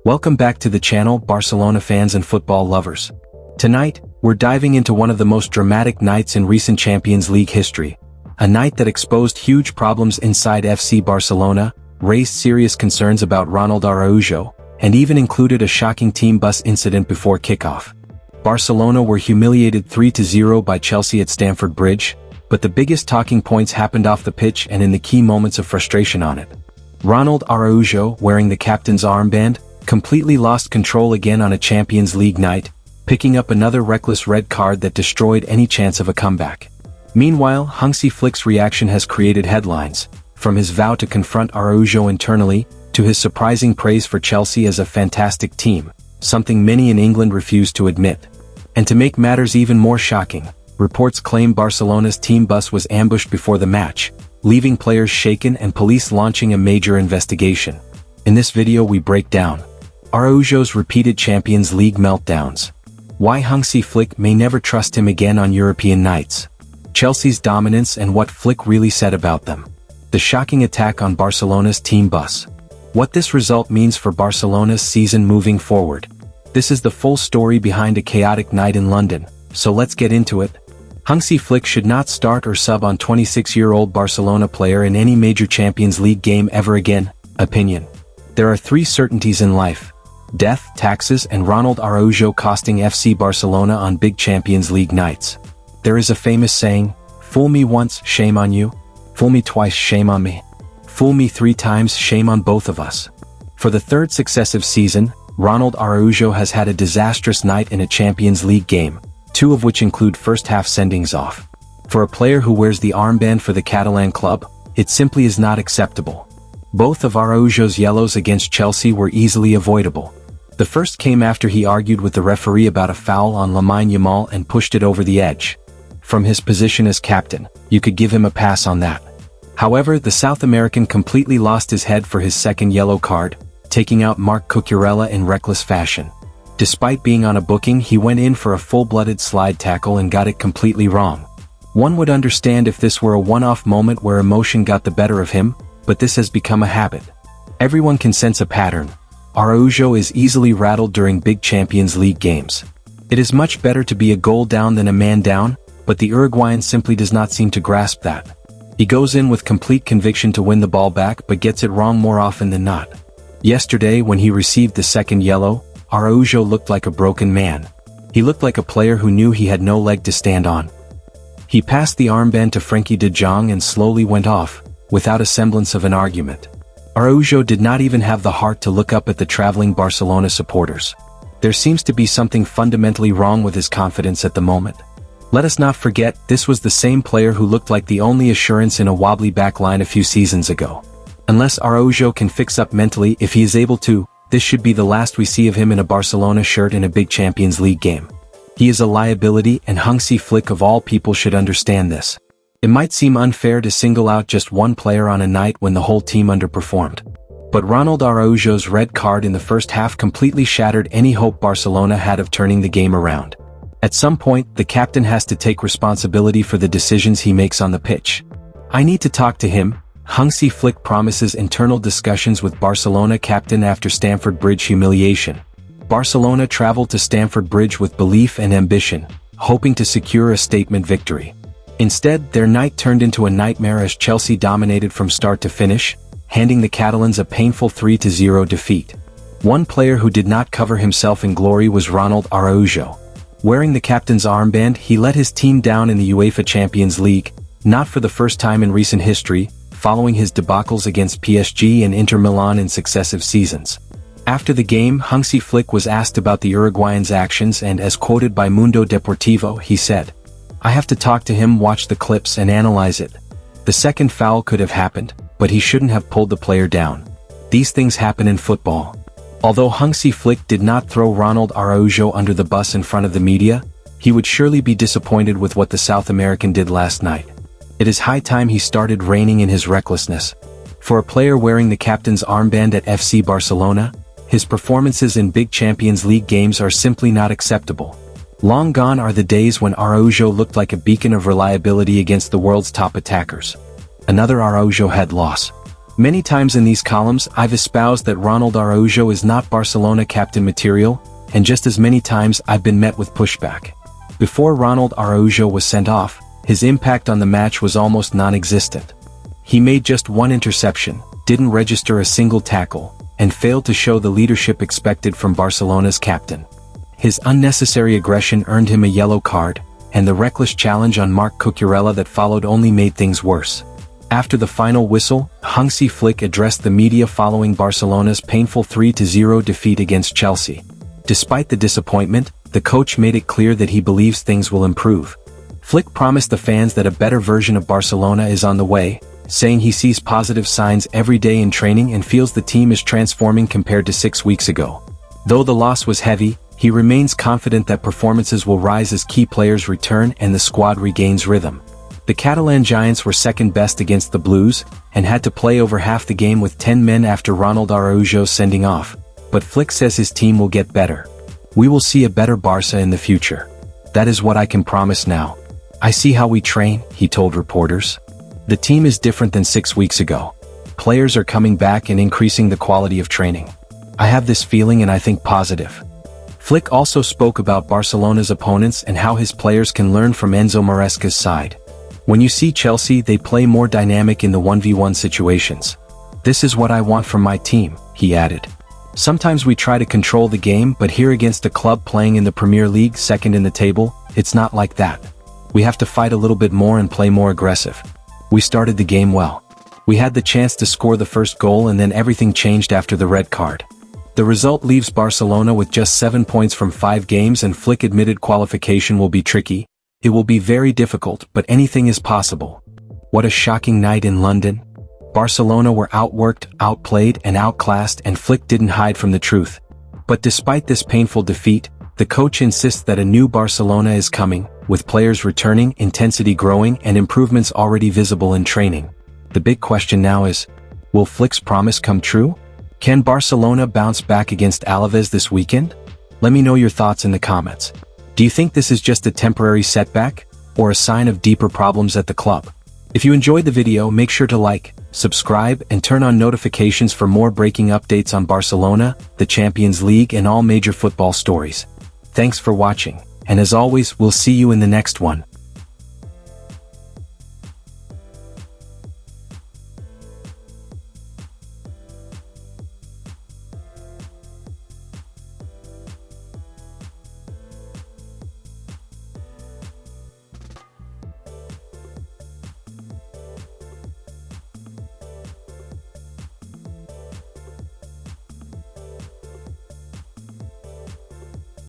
Welcome back to the channel, Barcelona fans and football lovers. Tonight, we're diving into one of the most dramatic nights in recent Champions League history. A night that exposed huge problems inside FC Barcelona, raised serious concerns about Ronald Araujo, and even included a shocking team bus incident before kickoff. Barcelona were humiliated 3-0 by Chelsea at Stamford Bridge, but the biggest talking points happened off the pitch and in the key moments of frustration on it. Ronald Araujo, wearing the captain's armband, completely lost control again on a Champions League night, picking up another reckless red card that destroyed any chance of a comeback. Meanwhile, Hansi Flick's reaction has created headlines, from his vow to confront Araujo internally, to his surprising praise for Chelsea as a fantastic team, something many in England refuse to admit. And to make matters even more shocking, reports claim Barcelona's team bus was ambushed before the match, leaving players shaken and police launching a major investigation. In this video we break down Araujo's repeated Champions League meltdowns, why Hansi Flick may never trust him again on European nights, Chelsea's dominance and what Flick really said about them, the shocking attack on Barcelona's team bus, what this result means for Barcelona's season moving forward. This is the full story behind a chaotic night in London, so let's get into it. Hansi Flick should not start or sub on 26-year-old Barcelona player in any major Champions League game ever again. Opinion. There are three certainties in life: death, taxes, and Ronald Araujo costing FC Barcelona on big Champions League nights. There is a famous saying, "Fool me once, shame on you. Fool me twice, shame on me. Fool me 3 times, shame on both of us." For the third successive season, Ronald Araujo has had a disastrous night in a Champions League game, 2 of which include first-half sendings off. For a player who wears the armband for the Catalan club, it simply is not acceptable. Both of Araujo's yellows against Chelsea were easily avoidable. The first came after he argued with the referee about a foul on Lamine Yamal and pushed it over the edge. From his position as captain, you could give him a pass on that. However, the South American completely lost his head for his second yellow card, taking out Marc Cucurella in reckless fashion. Despite being on a booking, he went in for a full-blooded slide tackle and got it completely wrong. One would understand if this were a one-off moment where emotion got the better of him, but this has become a habit. Everyone can sense a pattern. Araujo is easily rattled during big Champions League games. It is much better to be a goal down than a man down, but the Uruguayan simply does not seem to grasp that. He goes in with complete conviction to win the ball back but gets it wrong more often than not. Yesterday, when he received the second yellow, Araujo looked like a broken man. He looked like a player who knew he had no leg to stand on. He passed the armband to Frenkie de Jong and slowly went off, without a semblance of an argument. Araujo did not even have the heart to look up at the traveling Barcelona supporters. There seems to be something fundamentally wrong with his confidence at the moment. Let us not forget, this was the same player who looked like the only assurance in a wobbly backline a few seasons ago. Unless Araujo can fix up mentally, if he is able to, this should be the last we see of him in a Barcelona shirt in a big Champions League game. He is a liability, and Hansi Flick of all people should understand this. It might seem unfair to single out just one player on a night when the whole team underperformed. But Ronald Araujo's red card in the first half completely shattered any hope Barcelona had of turning the game around. At some point, the captain has to take responsibility for the decisions he makes on the pitch. "I need to talk to him," Hansi Flick promises internal discussions with Barcelona captain after Stamford Bridge humiliation. Barcelona traveled to Stamford Bridge with belief and ambition, hoping to secure a statement victory. Instead, their night turned into a nightmare as Chelsea dominated from start to finish, handing the Catalans a painful 3-0 defeat. One player who did not cover himself in glory was Ronald Araujo. Wearing the captain's armband, he let his team down in the UEFA Champions League, not for the first time in recent history, following his debacles against PSG and Inter Milan in successive seasons. After the game, Hansi Flick was asked about the Uruguayan's actions and, as quoted by Mundo Deportivo, he said, "I have to talk to him, watch the clips and analyze it. The second foul could have happened, but he shouldn't have pulled the player down. These things happen in football." Although Hansi Flick did not throw Ronald Araujo under the bus in front of the media, he would surely be disappointed with what the South American did last night. It is high time he started reining in his recklessness. For a player wearing the captain's armband at FC Barcelona, his performances in big Champions League games are simply not acceptable. Long gone are the days when Araujo looked like a beacon of reliability against the world's top attackers. Another Araujo head loss. Many times in these columns I've espoused that Ronald Araujo is not Barcelona captain material, and just as many times I've been met with pushback. Before Ronald Araujo was sent off, his impact on the match was almost non-existent. He made just one interception, didn't register a single tackle, and failed to show the leadership expected from Barcelona's captain. His unnecessary aggression earned him a yellow card, and the reckless challenge on Marc Cucurella that followed only made things worse. After the final whistle, Hansi Flick addressed the media following Barcelona's painful 3-0 defeat against Chelsea. Despite the disappointment, the coach made it clear that he believes things will improve. Flick promised the fans that a better version of Barcelona is on the way, saying he sees positive signs every day in training and feels the team is transforming compared to 6 weeks ago. Though the loss was heavy, he remains confident that performances will rise as key players return and the squad regains rhythm. The Catalan Giants were second best against the Blues, and had to play over half the game with 10 men after Ronald Araujo's sending off. But Flick says his team will get better. We will see a better Barca in the future. That is what I can promise now. I see how we train, he told reporters. The team is different than 6 weeks ago. Players are coming back and increasing the quality of training. I have this feeling and I think positive. Flick also spoke about Barcelona's opponents and how his players can learn from Enzo Maresca's side. When you see Chelsea, they play more dynamic in the 1v1 situations. This is what I want from my team, he added. Sometimes we try to control the game, but here against a club playing in the Premier League, second in the table, it's not like that. We have to fight a little bit more and play more aggressive. We started the game well. We had the chance to score the first goal and then everything changed after the red card. The result leaves Barcelona with just 7 points from 5 games, and Flick admitted qualification will be tricky. It will be very difficult, but anything is possible. What a shocking night in London. Barcelona were outworked, outplayed, and outclassed, and Flick didn't hide from the truth. But despite this painful defeat, the coach insists that a new Barcelona is coming, with players returning, intensity growing, and improvements already visible in training. The big question now is, will Flick's promise come true? Can Barcelona bounce back against Alaves this weekend? Let me know your thoughts in the comments. Do you think this is just a temporary setback, or a sign of deeper problems at the club? If you enjoyed the video, make sure to like, subscribe, and turn on notifications for more breaking updates on Barcelona, the Champions League, and all major football stories. Thanks for watching, and as always, we'll see you in the next one.